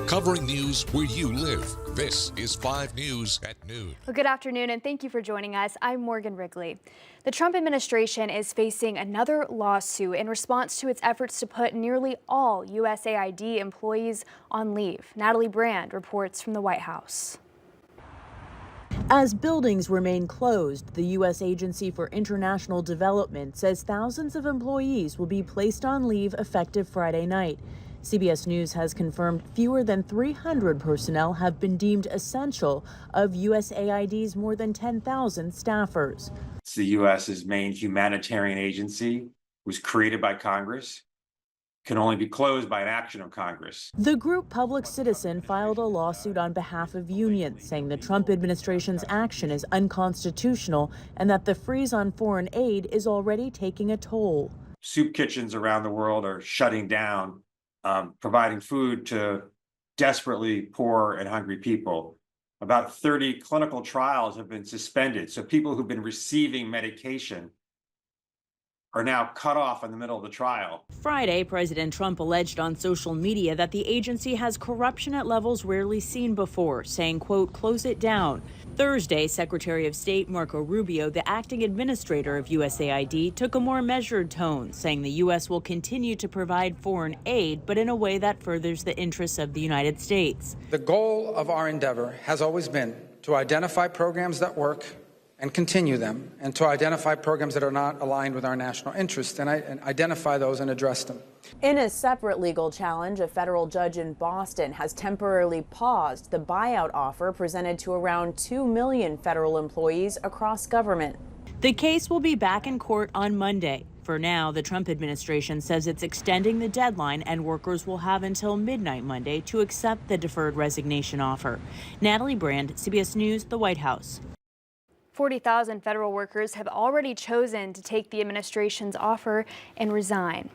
covering news where you live. This is 5 News at noon. Well, good afternoon, and thank you for joining us. I'm Morgan Wrigley. The Trump administration is facing another lawsuit in response to its efforts to put nearly all USAID employees on leave. Natalie Brand reports from the White House. As buildings remain closed, the U.S. Agency for International Development says thousands of employees will be placed on leave effective Friday night. CBS News has confirmed fewer than 300 personnel have been deemed essential of USAID's more than 10,000 staffers. It's the U.S.'s main humanitarian agency, was created by Congress, can only be closed by an action of Congress. The group Public Citizen filed a lawsuit on behalf of unions, saying the Trump administration's action is unconstitutional and that the freeze on foreign aid is already taking a toll. Soup kitchens around the world are shutting down, providing food to desperately poor and hungry people. About 30 clinical trials have been suspended, so people who've been receiving medication are now cut off in the middle of the trial. Friday, President Trump alleged on social media that the agency has corruption at levels rarely seen before, saying, quote, "close it down." Thursday, Secretary of State Marco Rubio, the acting administrator of USAID, took a more measured tone, saying the U.S. will continue to provide foreign aid, but in a way that furthers the interests of the United States. The goal of our endeavor has always been to identify programs that work and continue them, and to identify programs that are not aligned with our national interests and identify those and address them. In a separate legal challenge, a federal judge in Boston has temporarily paused the buyout offer presented to around 2 million federal employees across government. The case will be back in court on Monday. For now, the Trump administration says it's extending the deadline and workers will have until midnight Monday to accept the deferred resignation offer. Natalie Brand, CBS News, the White House. 40,000 federal workers have already chosen to take the administration's offer and resign.